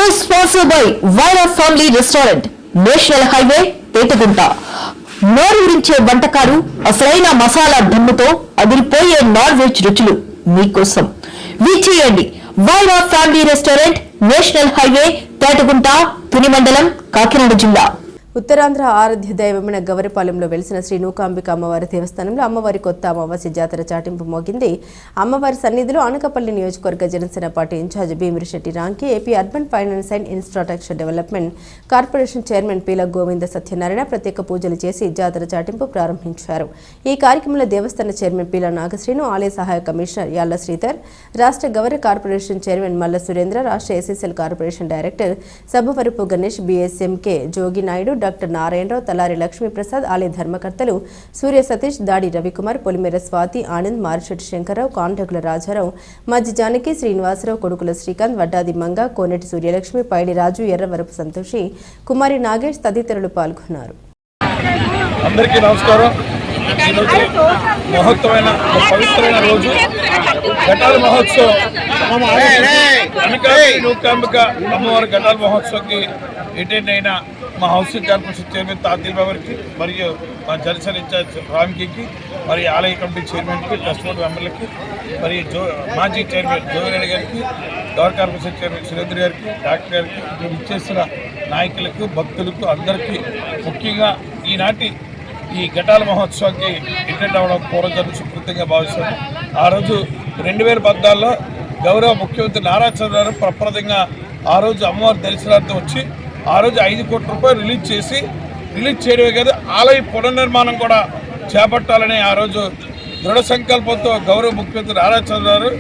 News sponsored by Vaira Family Restaurant, National Highway, Pettagunta. నోరూరించే వంటకాలు, అసలైన మసాలా దమ్ముతో అదిరిపోయే నాన్ వెజ్ రుచులు మీకోసం. విచ్చేయండి Wyra family restaurant, national highway, Petagunta, Tuni mandal, Kakinada జిల్లా. ఉత్తరాంధ్ర ఆరాధ్య దైవమైన గవరిపాలెంలో వెలిసిన శ్రీ నూకాంబిక అమ్మవారి దేవస్థానంలో అమ్మవారి కొత్త అమావాస్య జాతర చాటింపు మోగింది. అమ్మవారి సన్నిధిలో అనకాపల్లి నియోజకవర్గ Janasena party in-charge Bhimirisetti Ramki, AP urban finance and infrastructure development corporation chairman Peela Govinda Satyanarayana ప్రత్యేక పూజలు చేసి జాతర చాటింపు ప్రారంభించారు. ఈ కార్యక్రమంలో దేవస్థాన చైర్మన్ పీల నాగశ్రీను, ఆలయ సహాయ కమిషనర్ యాళ్ల శ్రీధర్, రాష్ట్ర గవరి కార్పొరేషన్ చైర్మన్ మల్ల సురేంద్ర, రాష్ట్ర SSL corporation director Sabbavarapu Ganesh, BSMK Jogi Naidu, doctor Narayana Rao, Talari Lakshmiprasad, ఆలయ ధర్మకర్తలు సూర్య సతీష్, దాడి రవికుమార్, పొలిమేర స్వాతి, ఆనంద్, మారిశెట్టి శంకర్రావు, కాంటకుల రాజారావు, మధ్య జానకి, శ్రీనివాసరావు, కొడుకుల శ్రీకాంత్, వడ్డాది మంగ, కోనేటి సూర్యలక్ష్మి, పైడి రాజు, ఎర్రవరపు సంతోషి, కుమారి నాగేష్ తదితరులు పాల్గొన్నారు. అందరికీ నమస్కారం. మహోత్సవమైన పవిత్రమైన రోజు ఘటాల మహోత్సవం, నూకాంబిక అమ్మవారి ఘటాల మహోత్సవంకి అటెండ్ అయిన మా హౌసింగ్ కార్పొరేషన్ చైర్మన్ తాతిల్ బాబర్కి, మరియు మా జనసేన ఇన్ఛార్జ్ రామ్కి, మరి ఆలయ కమిటీ చైర్మన్కి, ట్రస్ట్ బోర్డు మెంబర్లకి, మరి మాజీ చైర్మన్ జోగిరెడ్డి గారికి, గవర్ కార్పొరేషన్ చైర్మన్ సురేంద్ర గారికి, డాక్టర్ గారికి, ఇచ్చేసిన నాయకులకు, భక్తులకు అందరికీ, ముఖ్యంగా ఈనాటి ఈ ఘటాల మహోత్సవానికి అటెండ్ అవ్వడం పూర్వజన్మ సుకృతంగా భావిస్తాను. ఆ రోజు 2014లో గౌరవ ముఖ్యమంత్రి నారా చంద్రబాబు గారు ప్రప్రదంగా ఆ రోజు అమ్మవారి దర్శనార్థం వచ్చి ఆ రోజు 5 కోట్ల రూపాయలు రిలీజ్ చేయడమే కాదు, ఆలయ పునర్నిర్మాణం కూడా చేపట్టాలని ఆ రోజు దృఢ సంకల్పంతో గౌరవ ముఖ్యమంత్రి నారా చంద్రబాబు గారు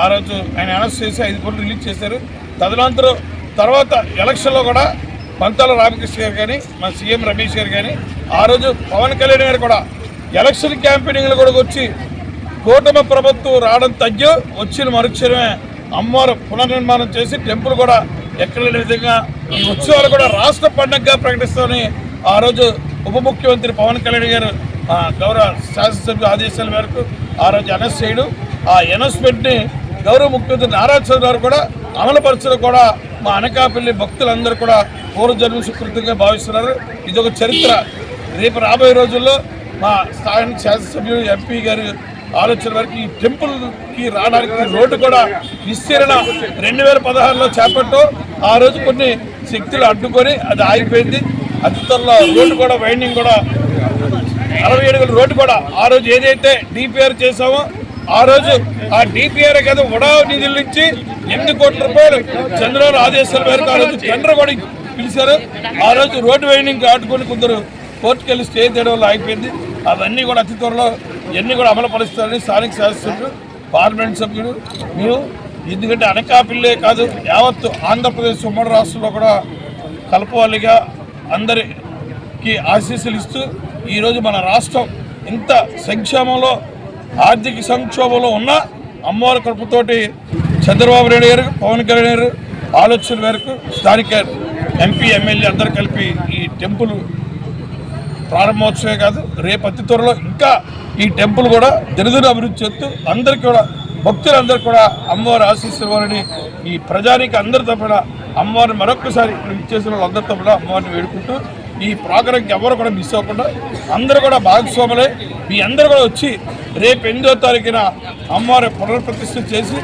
ఆ రోజు ఆయన అనౌన్స్ చేసి 5 కోట్లు రిలీజ్ చేశారు. తదనంతరం తర్వాత ఎలక్షన్లో కూడా పంతాల రామకృష్ణ గారు కానీ, మా సీఎం రమేష్ గారు కానీ, ఆ రోజు పవన్ కళ్యాణ్ గారు కూడా ఎలక్షన్ క్యాంపెయినింగ్లు కూడా వచ్చి కూటమి ప్రభుత్వం రావడం తగ్గి వచ్చిన మరుక్షణమే అమ్మవారు పునర్నిర్మాణం చేసి టెంపుల్ కూడా ఎక్కడ లేని విధంగా ఈ ఉత్సవాలు కూడా రాష్ట్ర పండుగగా ప్రకటిస్తామని ఆ రోజు ఉప ముఖ్యమంత్రి పవన్ కళ్యాణ్ గారు గౌరవ శాసనసభ్యుల ఆదేశాల మేరకు ఆ రోజు అనౌన్స్ చేయడం, ఆ అనౌన్స్మెంట్ని గౌరవ ముఖ్యమంత్రి నారా చంద్రబాబు గారు కూడా అమలుపరచడం కూడా మా అనకాపల్లి భక్తులందరూ కూడా పూర్వజన్మ సుకృతంగా భావిస్తున్నారు. ఇది ఒక చరిత్ర. రేపు రాబోయే రోజుల్లో మా స్థానిక శాసనసభ్యులు ఎంపీ గారు ఆలోచన వరకు ఈ టెంపుల్కి రావడానికి రోడ్డు కూడా విస్తీరణ 2016లో చేపట్టు ఆ రోజు కొన్ని శక్తులు అడ్డుకొని అది ఆగిపోయింది. అతి త్వరలో రోడ్డు కూడా వైండింగ్ కూడా 60 అడుగుల రోడ్డు కూడా ఆ రోజు ఏదైతే డిపిఆర్ చేసామో ఆ రోజు ఆ డిపిఆర్ కదా ఉడా నిధుల నుంచి 8 కోట్ల రూపాయలు చంద్రబాబు ఆదేశాల మేరకు ఆ రోజు టెండర్ కూడా పిలిచారు. ఆ రోజు రోడ్డు వైండింగ్ ఆడుకొని కొందరు కోర్టుకు వెళ్ళి స్టే చేయడం వల్ల ఆగిపోయింది. అవన్నీ కూడా అతి త్వరలో ఇవన్నీ కూడా అమలు పరుస్తారని స్థానిక శాసనసభ్యులు, పార్లమెంట్ సభ్యులు మేము, ఎందుకంటే అనకాపల్లి కాదు యావత్తు ఆంధ్రప్రదేశ్ ఉమ్మడి రాష్ట్రంలో కూడా కలపవాలిగా అందరికీ ఆశీస్సులు ఇస్తూ ఈరోజు మన రాష్ట్రం ఇంత సంక్షేమంలో, ఆర్థిక సంక్షోభంలో ఉన్న అమ్మవారి కృపతోటి చంద్రబాబు నాయుడు గారు, పవన్ కళ్యాణ్ గారు ఆలోచన మేరకు స్థానిక ఎంపీ, ఎమ్మెల్యే అందరూ కలిపి ఈ టెంపుల్ ప్రారంభోత్సవమే కాదు, రేపు అతి త్వరలో ఇంకా ఈ టెంపుల్ కూడా దినదిన అభివృద్ధి చేస్తూ అందరికీ కూడా భక్తులందరూ కూడా అమ్మవారి ఆశీస్సులు ఇవ్వాలని ఈ ప్రజానికి అందరి తరపున అమ్మవారిని మరొకసారి ఇచ్చేసిన వాళ్ళందరి తరపున అమ్మవారిని వేడుకుంటూ ఈ ప్రోగ్రాంకి ఎవరు కూడా మిస్ అవ్వకుండా అందరూ కూడా భాగస్వాములే మీ అందరూ కూడా వచ్చి రేపు 8వ తారీఖున అమ్మవారి పునర్ప్రతిష్ఠ చేసి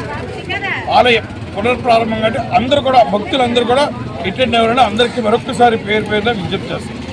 ఆలయం పునర్ప్రారంభంగా అందరూ కూడా భక్తులందరూ కూడా అటెండ్ అవ్వాలని అందరికీ మరొకసారి పేరు విజ్ఞప్తి చేస్తారు.